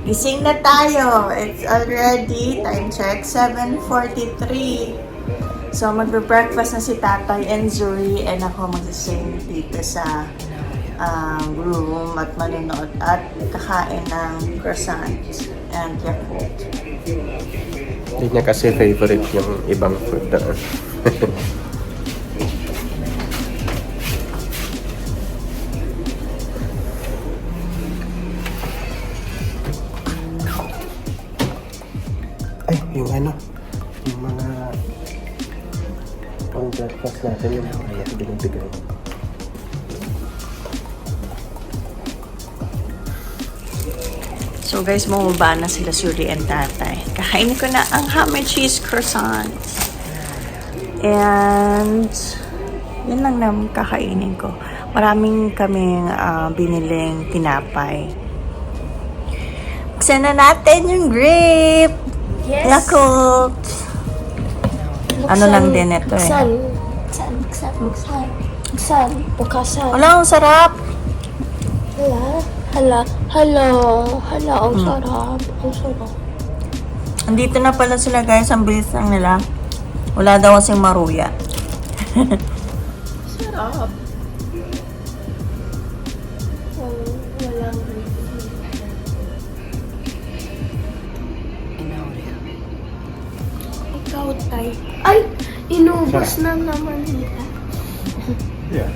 Gising na tayo. It's already, time check, 7:43. So, magbe-breakfast na si Tatay and Zuri and ako magsising dito sa room at manonood at kakain ng croissant and Yakult. Hindi niya kasi favorite yung ibang food doon. Ay, yung ano, yung mga pang-breakfast natin, yung mga binibigay. So guys, bumaba na sila Zuri and Tatay. Kakainin ko na ang ham and cheese croissants. And yun lang naman kakainin ko. Maraming kaming biniling tinapay. Buksan na natin yung grape! Yes. Yakult! Ano lang din ito eh. Buksan. Wala, ang sarap! Hala, ang sarap. Ang sarap. Andito na pala sila guys, ang bilis lang nila. Wala daw kasing maruya. Sarap. Walang ikaw, Tay. Ay! Inubos na naman nila. Yeah.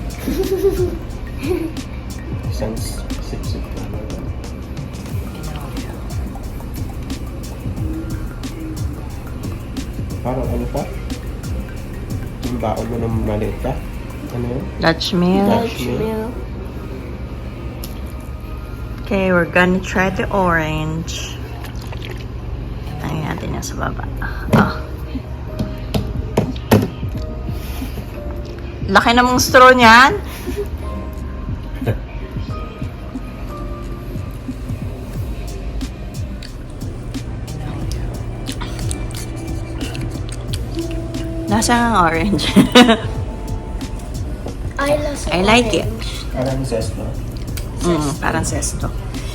Since 6 o'clock. Parang ano pa? Yung baon mo ng maliit pa? Ano yun? Dutch meal. Dutch meal. Okay, we're gonna try the orange. Ay, natin yan sa baba. Ah. Laki namang straw niyan. Nasa ang orange. I like it. Parang zesto. Parang zesto.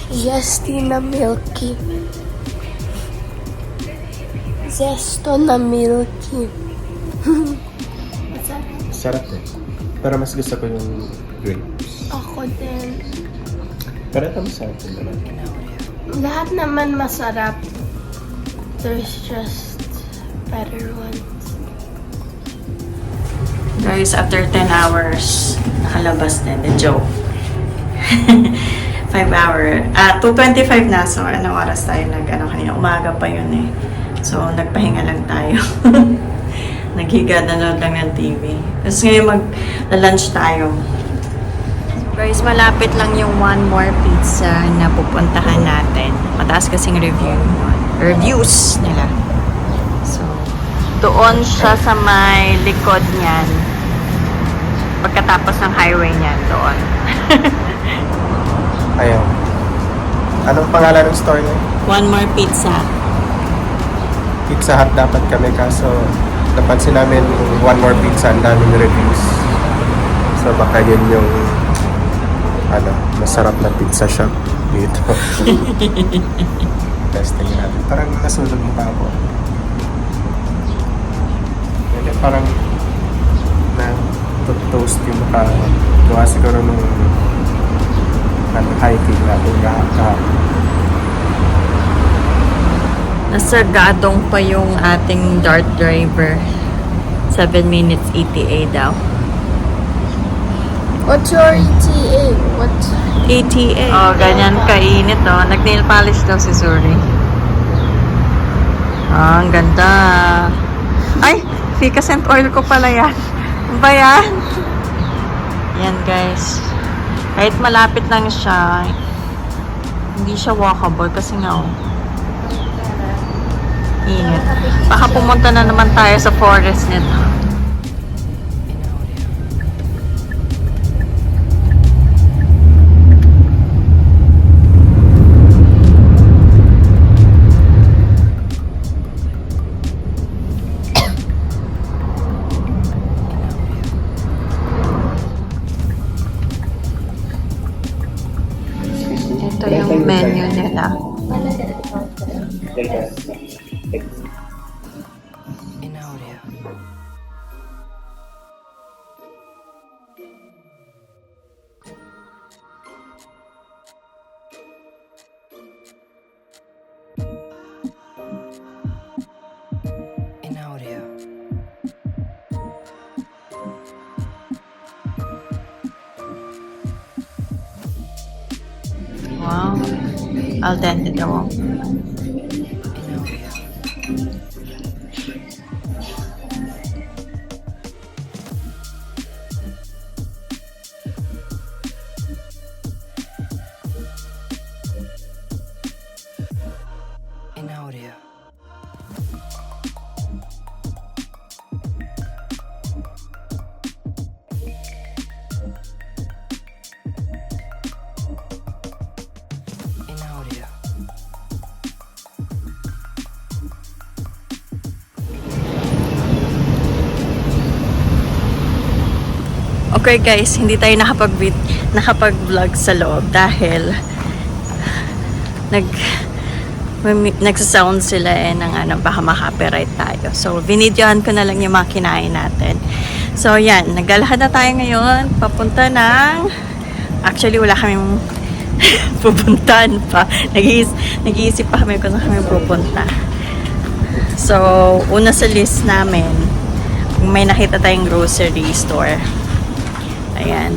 Zesty na milky. Zesto na milky. Sarap eh. Pero mas gusto ko yung grapes. Ako din. Pero ito masarap din naman. Lahat naman masarap. There's just better ones. Guys, after 10 hours, nakalabas din. The joke. 5 hour. 2:25 na. So, anong oras tayo kanina? Umaga pa yun eh. So, nagpahinga lang tayo. Naghiga, nanood lang ng TV. Tapos ngayon mag-lunch tayo. Guys, malapit lang yung One More Pizza na pupuntahan natin. Mataas kasing reviews nila. So, doon siya sa may likod niyan. Pagkatapos ng highway niyan, doon. Ayan. Anong pangalan ng store niya? One More Pizza. Pizza Hut dapat kami kaso napansin namin yung One More Pizza ang daming reviews. So baka yun yung masarap na pizza shop dito. Testing natin. Parang nasulog mo pa ako. Hindi, parang na toast yung gawa siguro nung hiking natin kahapon. Nasa gadong pa yung ating dart driver. 7 minutes ETA daw. What's your ETA? What? ETA. Oh, ganyan kainit oh. Nag-nail polish daw si Zuri. Ah, ang ganda. Ay, ficacent oil ko pala yan. Ano ba yan? Yan guys. Kahit malapit lang siya, hindi siya walkable kasi nga oh. Init. Baka pumunta na naman tayo sa forest nito. Ito yung menu nila. In audio. In audio. Wow. Al dente daw. In audio. In audio. In audio. Okay guys, hindi tayo nakapag-vlog sa loob dahil nagsasound sila ng baka maka-copyright tayo. So, binidyohan ko na lang yung mga kinain natin. So, yan. Naglalakad na tayo ngayon. Papunta ng... Actually, wala kaming pupuntahan pa. Nag-iisip pa kami kung saan kami pupunta. So, una sa list namin, may nakita tayong grocery store. Ayan.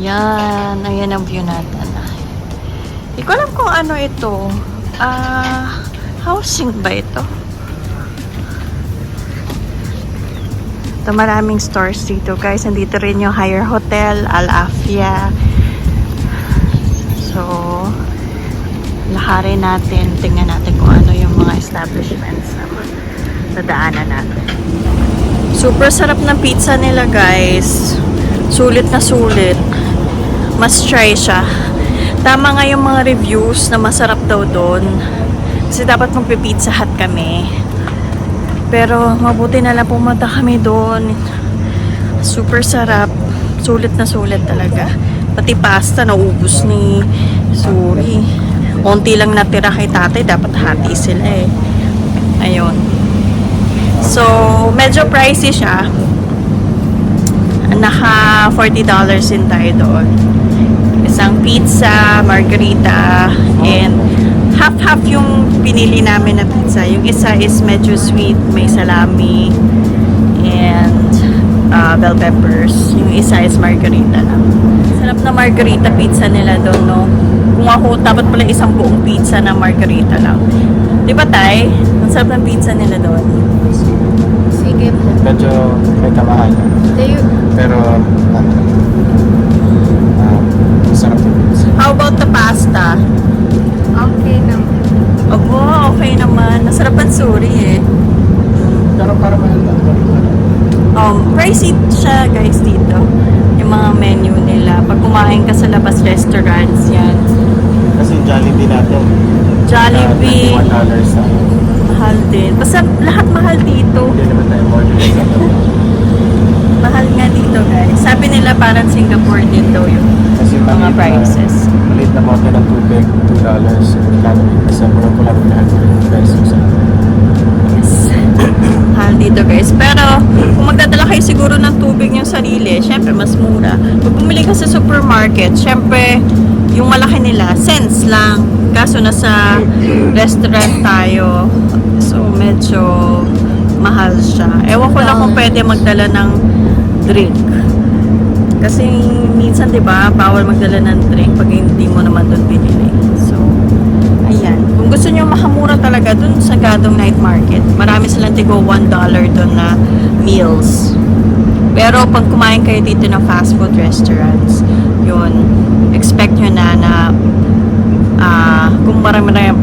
Yan. Ayan ang view natin. Hindi ko alam kung ano ito. Housing ba ito? Ito maraming stores dito guys. Nandito rin yung Higher Hotel, Al-Afia. So, lakarin natin. Tingnan natin kung ano yung mga establishments na dadaanan natin. Super sarap ng pizza nila guys. Sulit na sulit. Must try siya. Tama nga yung mga reviews na masarap daw doon. Kasi dapat magpe-Pizza Hut kami. Pero mabuti na lang pumunta kami doon. Super sarap. Sulit na sulit talaga. Pati pasta naubos ni Suri. Konti lang natira kay tatay. Dapat hati sila eh. Ayun. So, medyo pricey siya. Naka $40 din tayo doon. Isang pizza, margarita, and half-half yung pinili namin na pizza. Yung isa is medyo sweet, may salami, and bell peppers. Yung isa is margarita lang. Sarap na margarita pizza nila doon, no? Kung ako, dapat pala isang buong pizza na margarita lang. Di ba, Tay? Ang sarap ng pizza nila doon. Sige po. Medyo may kamahal. Pero, sarap yung pizza. How about the pasta? Okay naman. Opo, okay naman. Nasarap ang suri eh. Pero para mahal na. Pricey siya guys dito. Yung mga menu nila. Pag kumain ka sa labas restaurants, yan. Kasi Jollibee natin. Jollibee. $21 na. Mahal din. Basta lahat mahal dito. Hindi naman tayo order sa Mahal nga dito guys. Sabi nila parang Singapore din daw yung Kasi mga prices. Maliit na bote ng tubig, $2. Kasi puro ko lang 100 pesos. Yes. Mahal dito guys. Pero kung magdadala kayo siguro ng tubig yung sarili, syempre mas mura. Pag bumili ka sa supermarket, syempre yung malaki nila, cents lang. Kaso nasa restaurant tayo. So medyo mahal siya. Ewan ko lang kung pwede magdala ng drink. Kasi minsan 'di ba, bawal magdala ng drink pag hindi mo naman doon binili. So ayan. Kung gusto niyo makamura talaga doon sa Gadong Night Market, marami silang tigo $1 doon na meals. Pero pag kumain kayo dito ng fast food restaurants, yun, expect nyo na kung madami-dami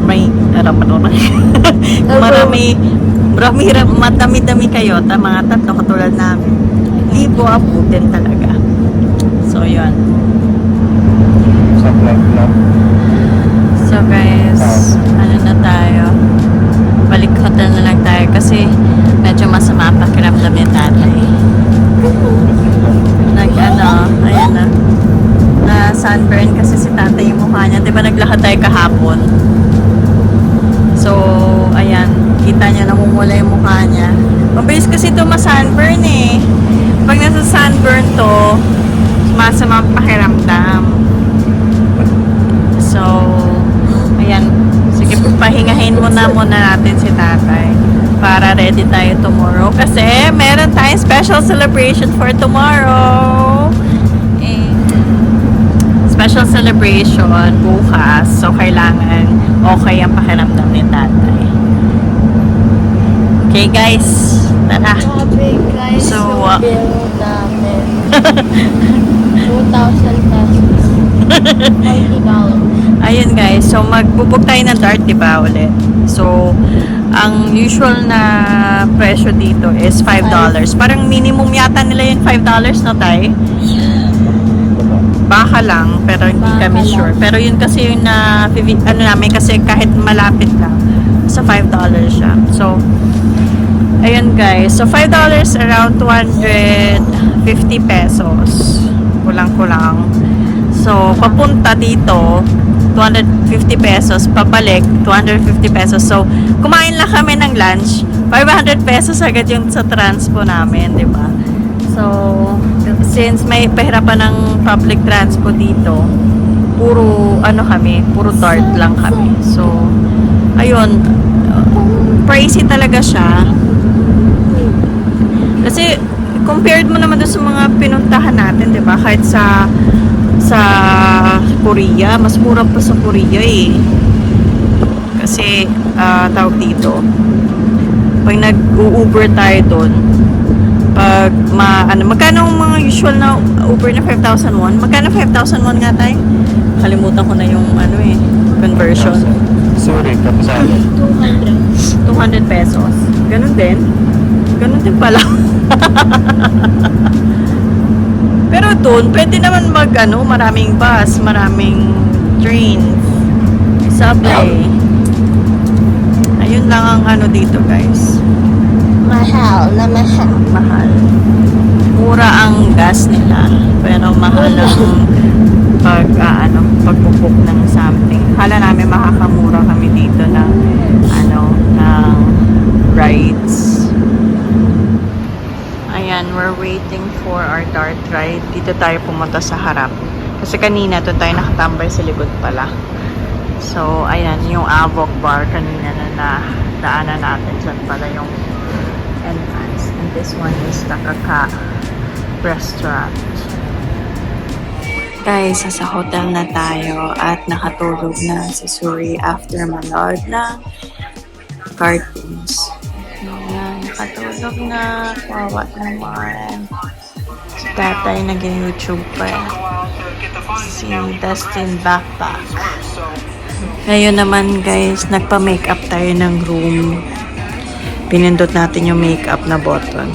kayo, mga tatlo katulad namin, libo abutin talaga. So, yun. Sa vlog lang. So, guys, ano na tayo? Balik hotel na lang tayo kasi medyo masama pakiramdam ni tatay. Ayan na, na sunburn kasi si tatay yung mukha mukha niya. Diba naglakad tayo kahapon? So, ayan. Kita niya namumula yung mukha niya. Mabilis kasi ito ma-sunburn eh. Pag nasa sunburn to, masama ang pakiramdam. So, ayan. Sige, pahingahin muna natin si tatay para ready tayo tomorrow. Kasi meron tayong special celebration for tomorrow. Eh, special celebration bukas. So, kailangan okay ang pakiramdam ni tatay. Okay, guys. Tara. Sabi guys, So, yung bill namin. 2,000 pesos. $40. Ayun guys, so magbubuk tayo ng dart, diba, ulit? So, ang usual na presyo dito is $5. Parang minimum yata nila yung $5, no, tay? Baka lang, pero hindi Baka kami lang. sure. Pero yun kasi yung ano namin, kasi kahit malapit lang, sa $5 siya. So, ayun guys, so $5 around 250 pesos. Kulang-kulang. So, papunta dito, 250 pesos. Pabalik, 250 pesos. So, kumain lang kami ng lunch. 500 pesos agad yung sa transpo namin, di ba? So, since may pahirapan ng public transpo dito, puro dart lang kami. So, ayun, pricey talaga siya. Kasi, compared mo naman doon sa mga pinuntahan natin, di ba? Kahit sa Korea, mas mura pa sa Korea eh. Kasi, tawag dito, pag nag-Uber tayo doon, pag magkano ang mga usual na Uber na 5,001? Magkano 5,001 nga tayo? Kalimutan ko na yung conversion. Sorry, kapasado. 200. 200 pesos. Ganun din. Ganun din pala. Pero doon, pwede naman maraming bus, maraming train, subway. Ayun lang ang dito, guys. Mahal na mahal. Mahal. Mura ang gas nila, pero mahal ang pagbubuk ng something. Akala namin makakamura kami dito ng ng rides. Ayan, we're waiting for our dart ride. Dito tayo pumunta sa harap. Kasi kanina, doon tayo nakatambay sa likod pala. So, ayan, yung Avoc Bar kanina na daanan natin. Diyan pala yung entrance. And this one is Takaka Restaurant. Guys, sa hotel na tayo at nakatulog na si Suri after manood ng cartoons. Ayan, nakatulog na. Kawawa naman. Si tatay nag-YouTube pa. Si Dustin Backpack. Ngayon naman guys, nagpa-makeup tayo ng room. Pinindot natin yung makeup na button.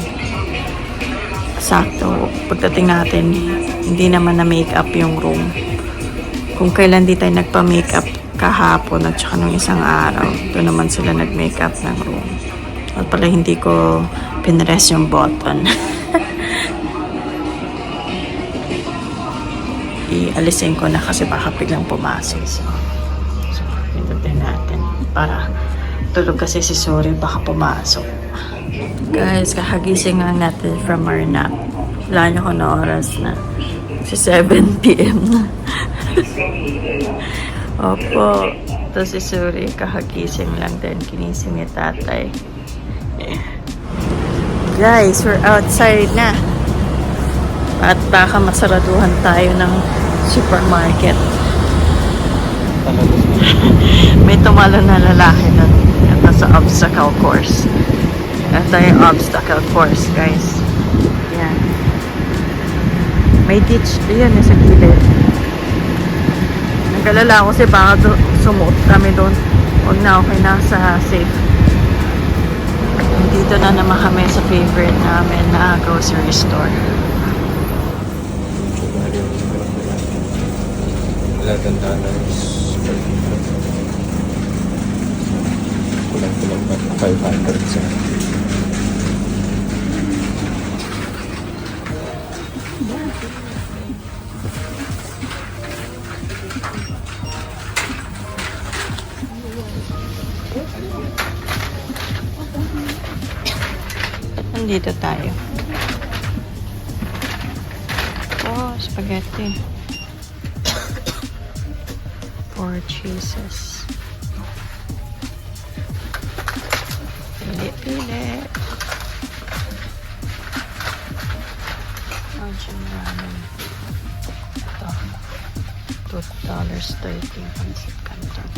Sakto. Pagdating natin, hindi naman na makeup yung room. Kung kailan di tayo nagpa-makeup kahapon at saka nung isang araw, doon naman sila nag-makeup ng room. At pala hindi ko pinress yung button. Ialisin ko na kasi baka biglang pumasok. So pindutin natin para tulog kasi si Suri baka pumasok. Guys, kakagising nga natin from our nap. Wala niyo kung na oras na. Si 7 p.m. na. Opo. Tapos si Suri kakagising lang din. Kinising ni tatay. Guys, we're outside na. At baka masaraduhan tayo ng supermarket. May tumalo na lalaki na ito sa obstacle course. Ito yung obstacle course, guys. Yan. May ditch. Yan, sa gilid. Nagkalala ako kasi baka sumuot kami doon. Huwag na, okay na sa safe. Dito na naman kami sa favorite namin na grocery store. $11 kulang-kulang ba? 500 sa Dito tayo. Oh, spaghetti. 4 cheeses. Pili. Belgian ramen. Ito. $2.30. Pancit canton.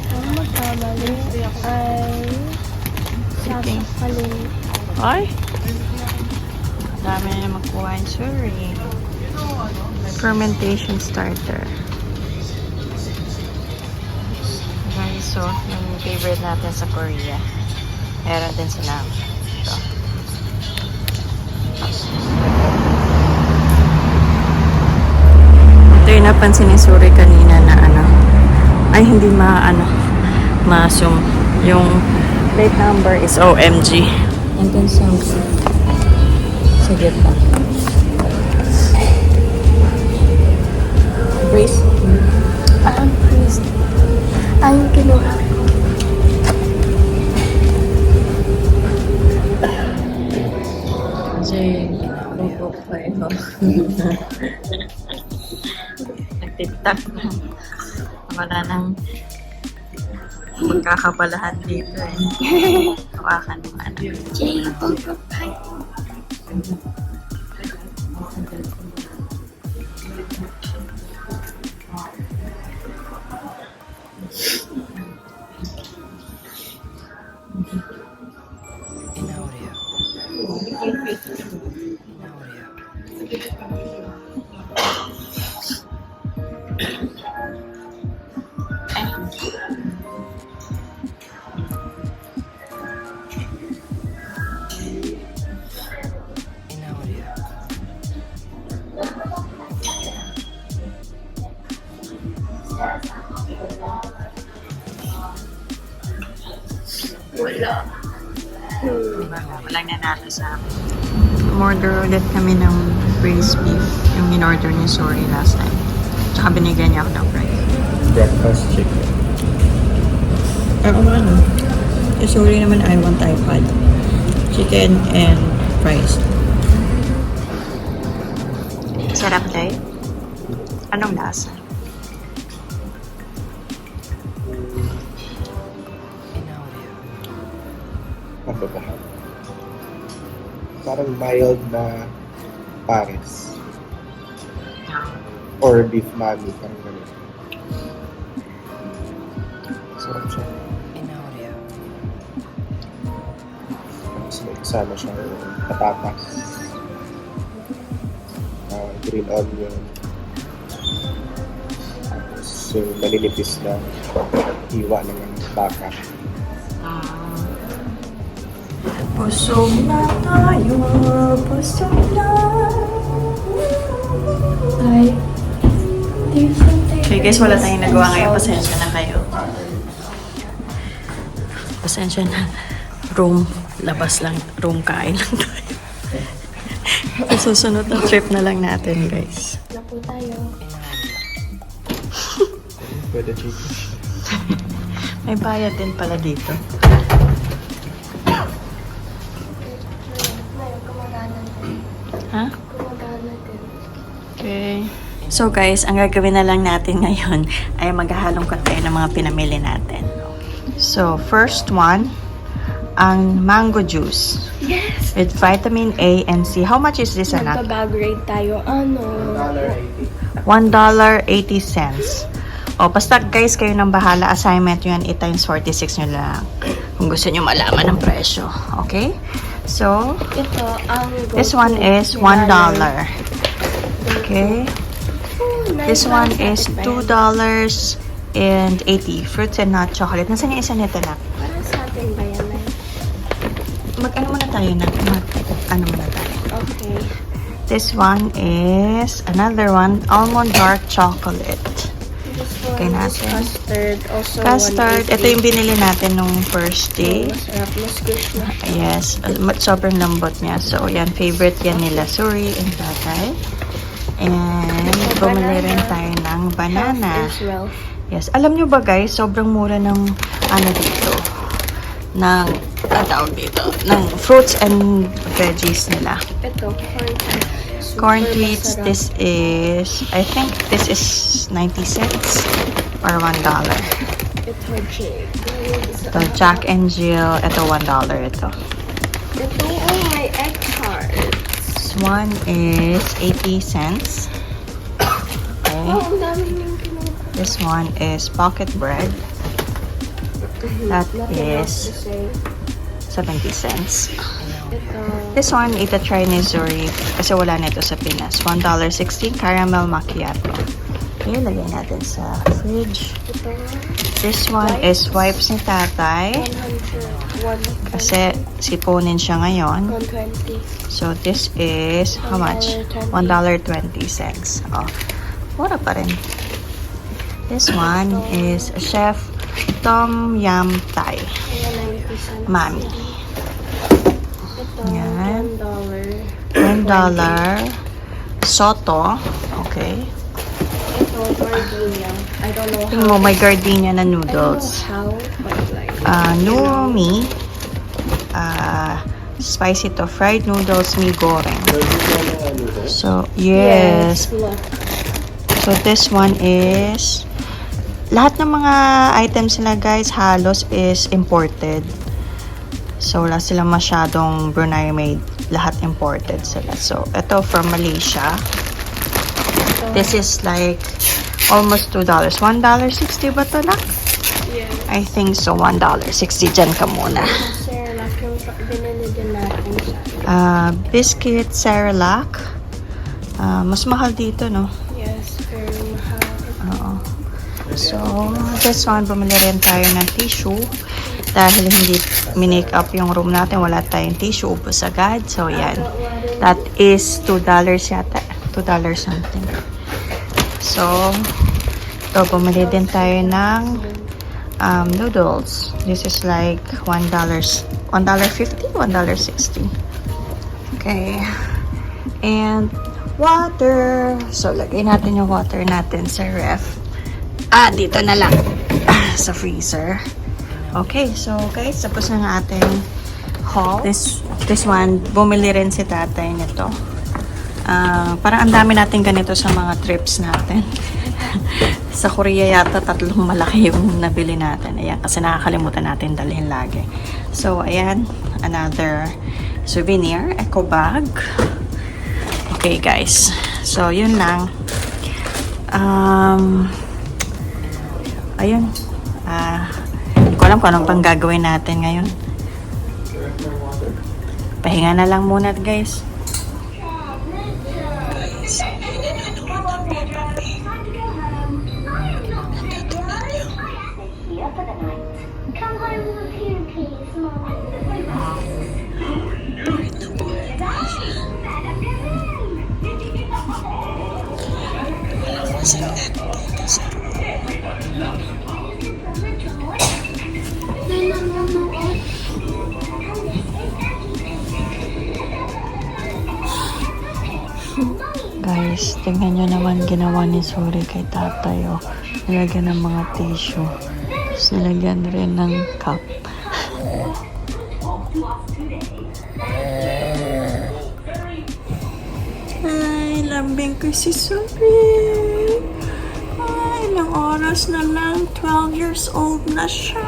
Ang magkamali ay sasakalin. Ay! Dami na magkuha yung suri. Fermentation starter. Guys, so, yung favorite natin sa Korea. Meron din sila. Ito. Ito yung napansin ni Suri kanina na ay hindi ma-zoom. Yung plate number is OMG. And then some sige pa. Brace. Ang priest. Ay, yung kinuha ko. Kasi, bubok pa ito. Nagtitak na. Wala nang magkakapalahan dito eh. Hawakan mo Jay, bubok pa. In audio. In audio. In audio. Walang nanalo sa amin. Umorder ulit kami ng braised beef. Yung in-order ni Suri last time. Tsaka binigyan niya ako ng fries. Breakfast chicken. Ako ano? Yung Suri naman I want iPad. Chicken and fries. Sarap tayo. Anong lasa? In audio. Ano ba? Parang mild na pares. Or beef mami. Parang gano'n. Sarap siya. In audio. Tapos may kasama siya patatas. Green onion. Tapos yung maninipis na hiwa ng baka. Busog na tayo, busog na. Ay, there's something. Okay guys, wala tayong nagawa ngayon. Pasensya na kayo. Pasensya na. Room, labas lang. Room, kain lang tayo. Susunod na trip na lang natin guys. Na po tayo. Pwede chicken. May bayad din pala dito. Ngayon, kumagana din. Ha? Kumagana din. Okay. So guys, ang gagawin na lang natin ngayon ay maghahalong ko tayo ng mga pinamili natin. So, first one, ang mango juice. Yes! With vitamin A and C. How much is this, anak? Magpa-bag rate tayo. Ano? $1.80. O, basta guys, kayo nang bahala. Assignment yun, 8 times 46 nyo lang. Kung gusto nyo malaman ang presyo. Okay? So, Ito, ang this one is $1. Okay? This one is $2.80. Fruits and nut chocolate. Nasaan yung isa nito, na? Para sa atin ba yan? Nay? Mag-ano muna tayo, na? Mag-ano muna tayo. Okay. This one is another one, almond dark chocolate. This one Okay, is natin. custard. Also Custard. 180. Ito yung binili natin nung first day. Masarap. Mas squish na. Yes. Sobrang lambot niya. So, yan. Favorite yan nila. Suri and tatay. And bumili rin tayo ng banana. Health is wealth. Yes. Alam nyo ba guys, sobrang mura ng ano dito. Ng, tawag dito, ng fruits and veggies nila. Ito, Corn tweets, this is, I think this is 90 cents or $1. Ito, Jake. Ito, Jack and Jill, ito $1 ito. Ito, oh, my egg tart. This one is 80 cents. Okay. Oh, ang dami niyong kinuha. This one is pocket bread. That Nothing else to is say. 70 cents. Ito, This one, ita-try ni Zuri kasi wala na ito sa Pinas. $1.60 caramel macchiato. Okay, lagay natin sa fridge. ito, This one is wipes ni tatay 100, kasi siponin siya ngayon. 120. So, this is how much? $1.20. Oh, mura pa rin. This one is Chef Tom Yam Thai. Ayan, 90 cents. Mami. Ito, Yan. $1. $1. Soto. Okay. Ito, gardenia. I don't know Tingnan mo, may gardenia na noodles. how, but like, Numi. Spicy to fried noodles, mi goreng. So, yes. look. So, this one is... Lahat ng mga items nila, guys, halos is imported. So, wala silang masyadong Brunei made. Lahat imported sila. So, ito from Malaysia. This is like almost $2. $1.60 ba ito na? Yeah. I think so. $1.60. Dyan ka muna. Cerelac yung binili din natin sa. Biscuit, Cerelac. Mas mahal dito, no? Yes, very mahal. Oo. So, this one, bumili rin tayo ng tissue. Dahil hindi minake up yung room natin, wala tayong tissue, ubos agad. So, yan. That is $2 yata. $2 something. So, ito, bumili din tayo ng noodles. This is like $1. $1.50? $1.60. Okay. And water. So, lagay natin yung water natin sa ref. Dito na lang. Sa freezer. Okay, so guys, tapos na ng ating haul. This one, bumili rin si tatay nito. Parang ang dami natin ganito sa mga trips natin. Sa Korea yata, 3 malaki yung nabili natin. Ayan, kasi nakakalimutan natin dalhin lagi. So, ayan, another souvenir, eco bag. Okay, guys. So, yun lang. Ayun. Hindi ko alam kung anong pang gagawin natin ngayon. Pahinga na lang muna, guys. Guys, tingnan nyo naman ginawa ni Suri kay tatay. Oh. Nilagyan ng mga tissue. Tapos nilagyan rin ng cup. Ay, lambing ko si Suri. Ay, ilang oras na lang. 12 years old na siya.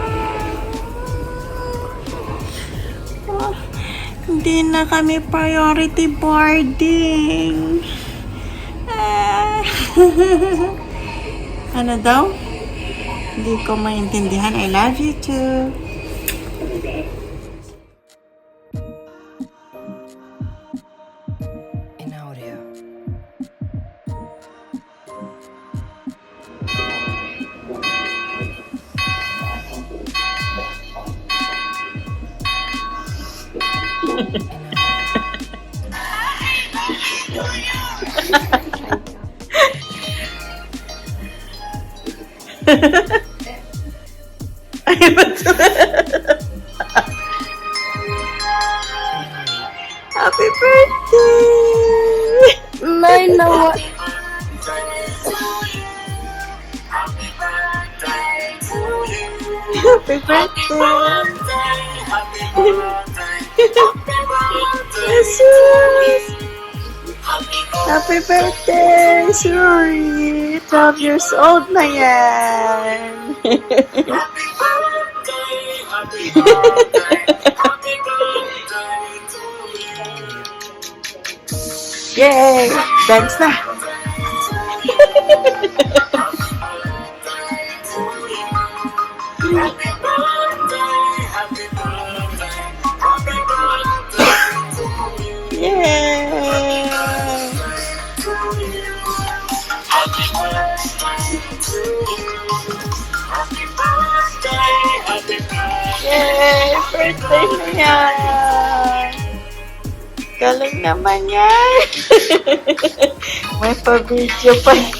Oh, hindi na kami priority boarding. Ano daw? Hindi ko maintindihan. I love you too. In audio. Happy birthday! Nine na what? Jesus! Happy birthday, Suri! 12 years old na yan! Yay! Dance na! Yay! Yay! Birthday na yan! Galing naman yan! May pa-video pa yan.